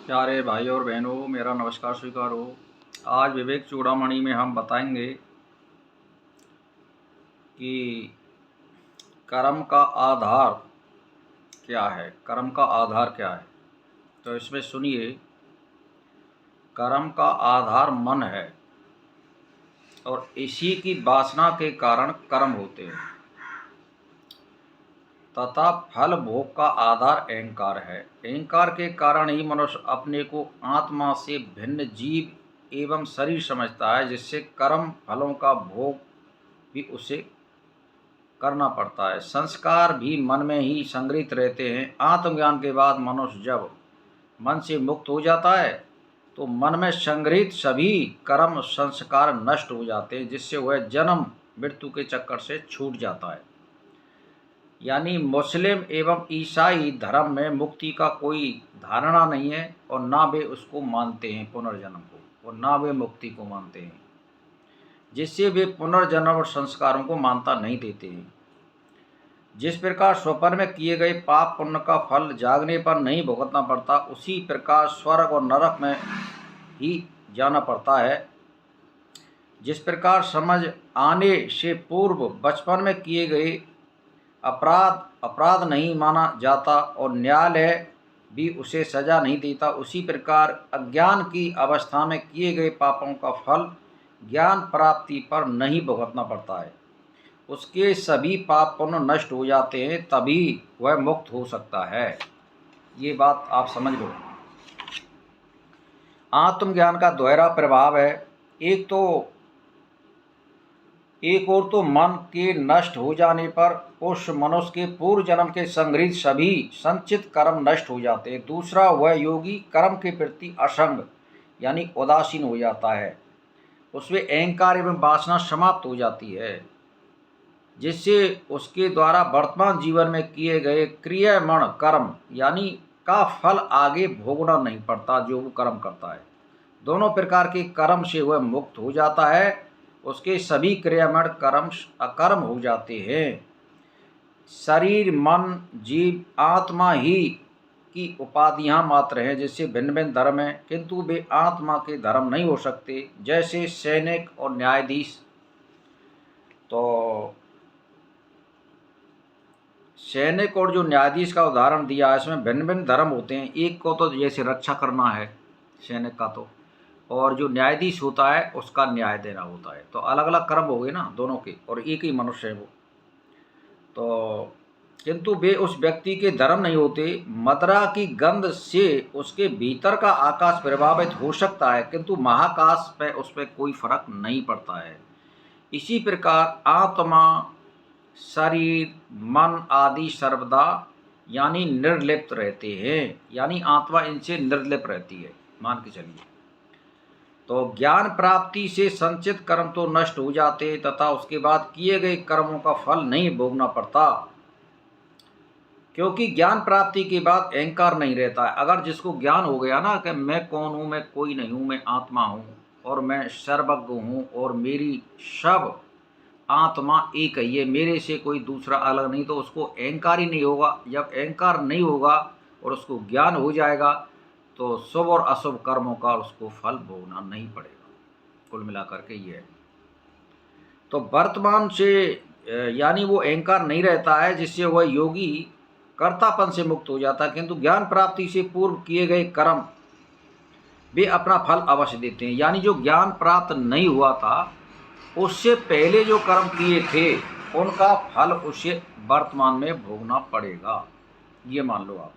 प्यारे भाई और बहनों, मेरा नमस्कार स्वीकार हो। आज विवेक चूड़ामणि में हम बताएंगे कि कर्म का आधार क्या है। कर्म का आधार क्या है, तो इसमें सुनिए। कर्म का आधार मन है और इसी की वासना के कारण कर्म होते हैं तथा फल भोग का आधार अहंकार है। अहंकार के कारण ही मनुष्य अपने को आत्मा से भिन्न जीव एवं शरीर समझता है, जिससे कर्म फलों का भोग भी उसे करना पड़ता है। संस्कार भी मन में ही संग्रहित रहते हैं। आत्मज्ञान के बाद मनुष्य जब मन से मुक्त हो जाता है तो मन में संग्रहित सभी कर्म संस्कार नष्ट हो जाते हैं, जिससे वह जन्म मृत्यु के चक्कर से छूट जाता है। यानी मुस्लिम एवं ईसाई धर्म में मुक्ति का कोई धारणा नहीं है और ना वे उसको मानते हैं, पुनर्जन्म को, और ना वे मुक्ति को मानते हैं, जिससे वे पुनर्जन्म और संस्कारों को मान्यता नहीं देते हैं। जिस प्रकार स्वप्न में किए गए पाप पुण्य का फल जागने पर नहीं भुगतना पड़ता, उसी प्रकार स्वर्ग और नरक में ही जाना पड़ता है। जिस प्रकार समझ आने से पूर्व बचपन में किए गए अपराध नहीं माना जाता और न्यायालय भी उसे सजा नहीं देता, उसी प्रकार अज्ञान की अवस्था में किए गए पापों का फल ज्ञान प्राप्ति पर नहीं भुगतना पड़ता है। उसके सभी पाप पुण्य नष्ट हो जाते हैं, तभी वह मुक्त हो सकता है। ये बात आप समझ लो। आत्मज्ञान का दोहरा प्रभाव है। एक और तो मन के नष्ट हो जाने पर उस मनुष्य के पूर्व जन्म के संग्रहित सभी संचित कर्म नष्ट हो जाते हैं। दूसरा, वह योगी कर्म के प्रति असंग यानी उदासीन हो जाता है। उसमें अहंकार एवं वासना समाप्त हो जाती है, जिससे उसके द्वारा वर्तमान जीवन में किए गए क्रियामण कर्म यानी का फल आगे भोगना नहीं पड़ता, जो वो कर्म करता है। दोनों प्रकार के कर्म से वह मुक्त हो जाता है। उसके सभी क्रियामण कर्म अकर्म हो जाते हैं। शरीर, मन, जीव, आत्मा ही की उपाधियां मात्र हैं, जिससे भिन्न भिन्न धर्म हैं, किंतु वे आत्मा के धर्म नहीं हो सकते। जैसे सैनिक और न्यायाधीश, तो सैनिक और जो न्यायाधीश का उदाहरण दिया है, इसमें भिन्न भिन्न धर्म होते हैं। एक को तो जैसे रक्षा करना है सैनिक का, तो और जो न्यायाधीश होता है उसका न्याय देना होता है। तो अलग अलग कर्म हो गए ना दोनों के, और एक ही मनुष्य है वो। तो किंतु वे उस व्यक्ति के धर्म नहीं होते। मदिरा की गंध से उसके भीतर का आकाश प्रभावित हो सकता है, किंतु महाकाश पे उस पर कोई फर्क नहीं पड़ता है। इसी प्रकार आत्मा, शरीर, मन आदि सर्वदा यानी निर्लिप्त रहते हैं, यानी आत्मा इनसे निर्लिप्त रहती है, मान के चलिए। तो ज्ञान प्राप्ति से संचित कर्म तो नष्ट हो जाते तथा उसके बाद किए गए कर्मों का फल नहीं भोगना पड़ता, क्योंकि ज्ञान प्राप्ति के बाद अहंकार नहीं रहता है। अगर जिसको ज्ञान हो गया ना कि मैं कौन हूँ, मैं कोई नहीं हूँ, मैं आत्मा हूँ और मैं सर्वज्ञ हूँ और मेरी सब आत्मा एक ही है, मेरे से कोई दूसरा अलग नहीं, तो उसको अहंकार ही नहीं होगा। जब अहंकार नहीं होगा और उसको ज्ञान हो जाएगा तो शुभ और अशुभ कर्मों का उसको फल भोगना नहीं पड़ेगा। कुल मिलाकर के ये है। तो वर्तमान से यानी वो अहंकार नहीं रहता है, जिससे वह योगी कर्तापन से मुक्त हो जाता है। किंतु ज्ञान प्राप्ति से पूर्व किए गए कर्म वे अपना फल अवश्य देते हैं। यानी जो ज्ञान प्राप्त नहीं हुआ था, उससे पहले जो कर्म किए थे उनका फल उसे वर्तमान में भोगना पड़ेगा। ये मान लो आप।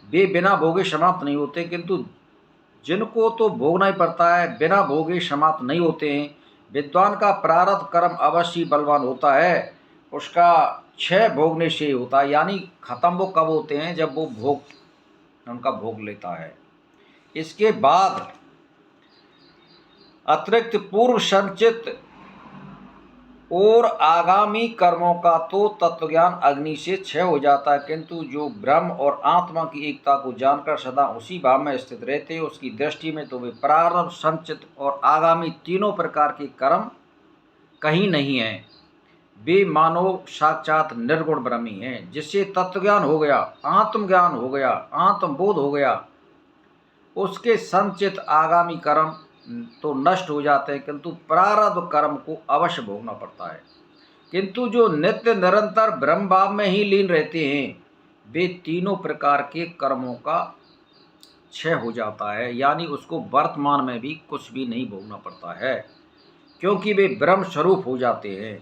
वे बिना भोगे समाप्त नहीं होते, किंतु जिनको तो भोगना ही पड़ता है, बिना भोगे समाप्त नहीं होते हैं। विद्वान का प्रारब्ध कर्म अवश्य बलवान होता है, उसका क्षय भोगने से होता है। यानी खत्म वो कब होते हैं, जब वो उनका भोग लेता है। इसके बाद अतिरिक्त पूर्व संचित और आगामी कर्मों का तो तत्वज्ञान अग्नि से क्षय हो जाता है, किंतु जो ब्रह्म और आत्मा की एकता को जानकर सदा उसी भाव में स्थित रहते हैं, उसकी दृष्टि में तो वे प्रारब्ध, संचित और आगामी तीनों प्रकार के कर्म कहीं नहीं है। वे मानव साक्षात निर्गुण ब्रह्मी हैं, जिससे तत्वज्ञान हो गया, आत्मज्ञान हो गया, आत्मबोध हो गया, उसके संचित आगामी कर्म तो नष्ट हो जाते हैं, किंतु प्रारब्ध कर्म को अवश्य भोगना पड़ता है। किंतु जो नित्य निरंतर ब्रह्म भाव में ही लीन रहते हैं, वे तीनों प्रकार के कर्मों का क्षय हो जाता है, यानी उसको वर्तमान में भी कुछ भी नहीं भोगना पड़ता है, क्योंकि वे ब्रह्म स्वरूप हो जाते हैं।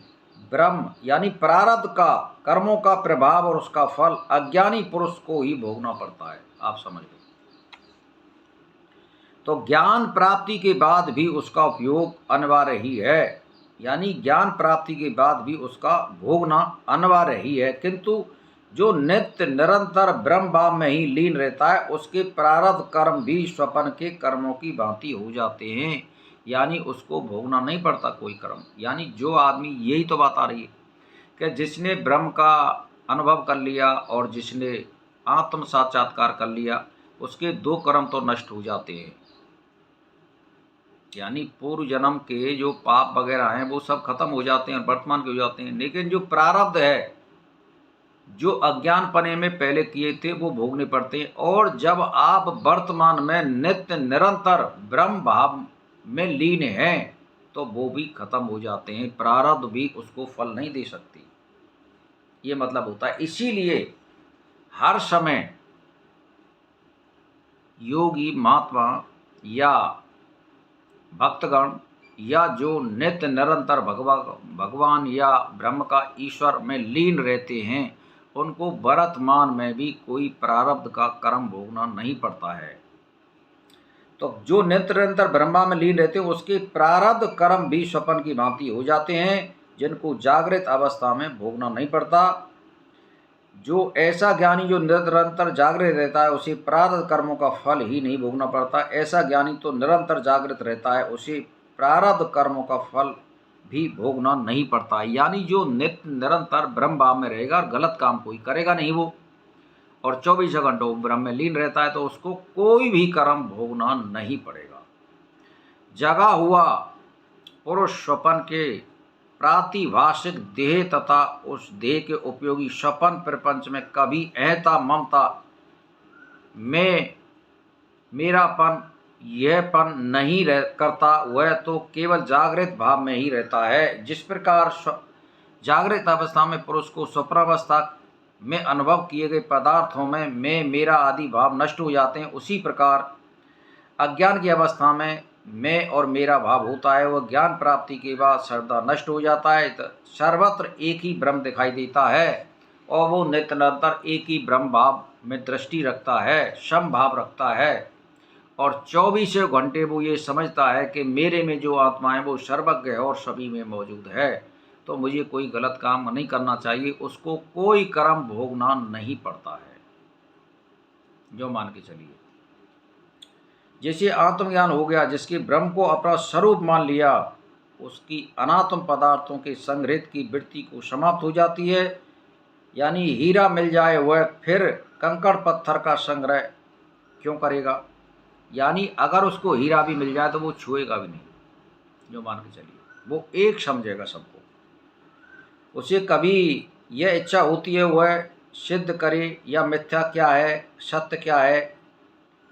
ब्रह्म यानी प्रारब्ध का कर्मों का प्रभाव और उसका फल अज्ञानी पुरुष को ही भोगना पड़ता है। आप समझ गए। तो ज्ञान प्राप्ति के बाद भी उसका उपयोग अनिवार्य ही है, यानी ज्ञान प्राप्ति के बाद भी उसका भोगना अनिवार्य ही है। किंतु जो नित्य निरंतर ब्रह्म भाव में ही लीन रहता है, उसके प्रारब्ध कर्म भी स्वप्न के कर्मों की भांति हो जाते हैं, यानी उसको भोगना नहीं पड़ता कोई कर्म। यानी जो आदमी, यही तो बात आ रही है कि जिसने ब्रह्म का अनुभव कर लिया और जिसने आत्म साक्षात्कार कर लिया, उसके दो कर्म तो नष्ट हो जाते हैं, यानी पूर्व जन्म के जो पाप वगैरह हैं वो सब खत्म हो जाते हैं और वर्तमान के हो जाते हैं। लेकिन जो प्रारब्ध है, जो अज्ञान पने में पहले किए थे, वो भोगने पड़ते हैं। और जब आप वर्तमान में नित्य निरंतर ब्रह्म भाव में लीन हैं, तो वो भी खत्म हो जाते हैं, प्रारब्ध भी उसको फल नहीं दे सकती। ये मतलब होता है। इसीलिए हर समय योगी महात्मा या भक्तगण या जो नित्य निरंतर भगवान या ब्रह्म का ईश्वर में लीन रहते हैं, उनको वर्तमान में भी कोई प्रारब्ध का कर्म भोगना नहीं पड़ता है। तो जो नित्य निरंतर ब्रह्मा में लीन रहते हैं, उसके प्रारब्ध कर्म भी स्वप्न की भांति हो जाते हैं, जिनको जागृत अवस्था में भोगना नहीं पड़ता। जो ऐसा ज्ञानी जो निरंतर जागृत रहता है, उसे प्रारब्ध कर्मों का फल ही नहीं भोगना पड़ता। ऐसा ज्ञानी तो निरंतर जागृत रहता है, उसे प्रारब्ध कर्मों का फल भी भोगना नहीं पड़ता। यानी जो नित्य निरंतर ब्रह्म भाव में रहेगा और गलत काम कोई करेगा नहीं वो, और 24 घंटों ब्रह्म में लीन रहता है, तो उसको कोई भी कर्म भोगना नहीं पड़ेगा। जगा हुआ पुरुष स्वप्न के प्रातिभाषिक देह तथा उस देह के उपयोगी स्वप्न प्रपंच में कभी अहता ममता में मेरापन यहपन नहीं करता। वह तो केवल जागृत भाव में ही रहता है। जिस प्रकार जागृत अवस्था में पुरुष को स्वप्नावस्था में अनुभव किए गए पदार्थों में मैं मेरा आदि भाव नष्ट हो जाते हैं, उसी प्रकार अज्ञान की अवस्था में मैं और मेरा भाव होता है। वह ज्ञान प्राप्ति के बाद श्रद्धा नष्ट हो जाता है, तो सर्वत्र एक ही ब्रह्म दिखाई देता है और वो नित्य निरंतर एक ही ब्रह्म भाव में दृष्टि रखता है, सम भाव रखता है। और 24 घंटे वो ये समझता है कि मेरे में जो आत्मा है वो सर्वज्ञ है और सभी में मौजूद है, तो मुझे कोई गलत काम नहीं करना चाहिए। उसको कोई कर्म भोगना नहीं पड़ता है। जो मान के चलिए, जैसे आत्मज्ञान हो गया, जिसके ब्रह्म को अपना स्वरूप मान लिया, उसकी अनात्म पदार्थों के संग्रहित की वृत्ति को समाप्त हो जाती है। यानी हीरा मिल जाए वह फिर कंकड़ पत्थर का संग्रह क्यों करेगा। यानी अगर उसको हीरा भी मिल जाए तो वो छुएगा भी नहीं। जो मान के चलिए, वो एक समझेगा सबको। उसे कभी यह इच्छा होती है वह सिद्ध करे या मिथ्या क्या है, सत्य क्या है।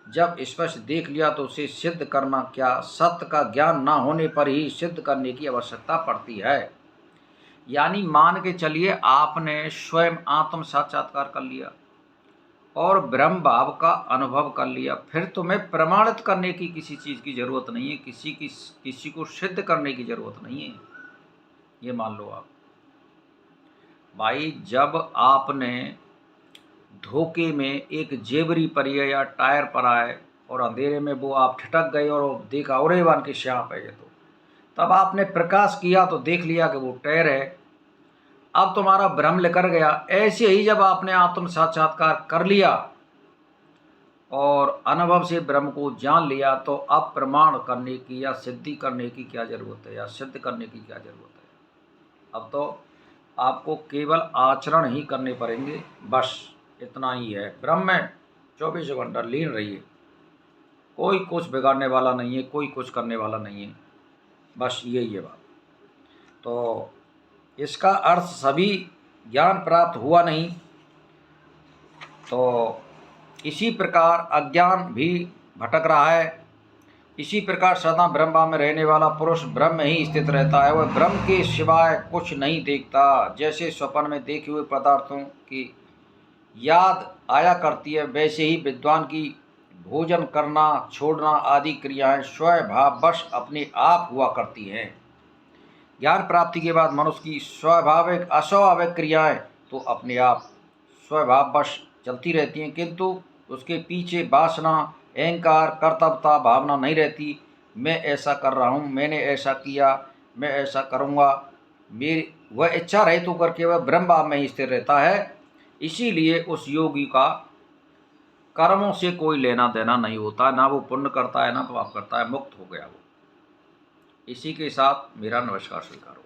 जब स्पष्ट देख लिया तो उसे सिद्ध करना क्या, सत्य का ज्ञान ना होने पर ही सिद्ध करने की आवश्यकता पड़ती है। यानी मान के चलिए आपने स्वयं आत्म साक्षात्कार कर लिया और ब्रह्म भाव का अनुभव कर लिया, फिर तुम्हें प्रमाणित करने की किसी चीज़ की ज़रूरत नहीं है, किसी को सिद्ध करने की ज़रूरत नहीं है। ये मान लो आप भाई, जब आपने धोखे में एक जेवरी पर या टायर पर आए और अंधेरे में वो आप ठिठक गए और देखा और वन के श्याप है, तो तब आपने प्रकाश किया तो देख लिया कि वो टायर है। अब तुम्हारा भ्रम लेकर गया। ऐसे ही जब आपने आत्म साक्षात्कार कर लिया और अनुभव से ब्रह्म को जान लिया, तो अब प्रमाण करने की या सिद्धि करने की क्या जरूरत है, या सिद्ध करने की क्या जरूरत है। अब तो आपको केवल आचरण ही करने पड़ेंगे, बस इतना ही है। ब्रह्म में 24 घंटा लीन रहिए, कोई कुछ बिगाड़ने वाला नहीं है, कोई कुछ करने वाला नहीं है, बस यही है बात। तो इसका अर्थ सभी ज्ञान प्राप्त हुआ नहीं, तो इसी प्रकार अज्ञान भी भटक रहा है। इसी प्रकार सदा ब्रह्मा में रहने वाला पुरुष ब्रह्म में ही स्थित रहता है, वह ब्रह्म के सिवाय कुछ नहीं देखता। जैसे स्वप्न में देखे हुए पदार्थों की याद आया करती है, वैसे ही विद्वान की भोजन करना छोड़ना आदि क्रियाएं स्वभाववश अपने आप हुआ करती हैं। ज्ञान प्राप्ति के बाद मनुष्य की स्वाभाविक अस्वाभाविक क्रियाएं तो अपने आप स्वभाववश चलती रहती हैं, किंतु उसके पीछे वासना, अहंकार, कर्तव्यता भावना नहीं रहती। मैं ऐसा कर रहा हूँ, मैंने ऐसा किया, मैं ऐसा करूँगा, मेरी वह इच्छा रहित होकर के वह ब्रह्म भाव में ही स्थिर रहता है। इसीलिए उस योगी का कर्मों से कोई लेना देना नहीं होता, ना वो पुण्य करता है ना पाप करता है, मुक्त हो गया वो। इसी के साथ मेरा नमस्कार स्वीकारो।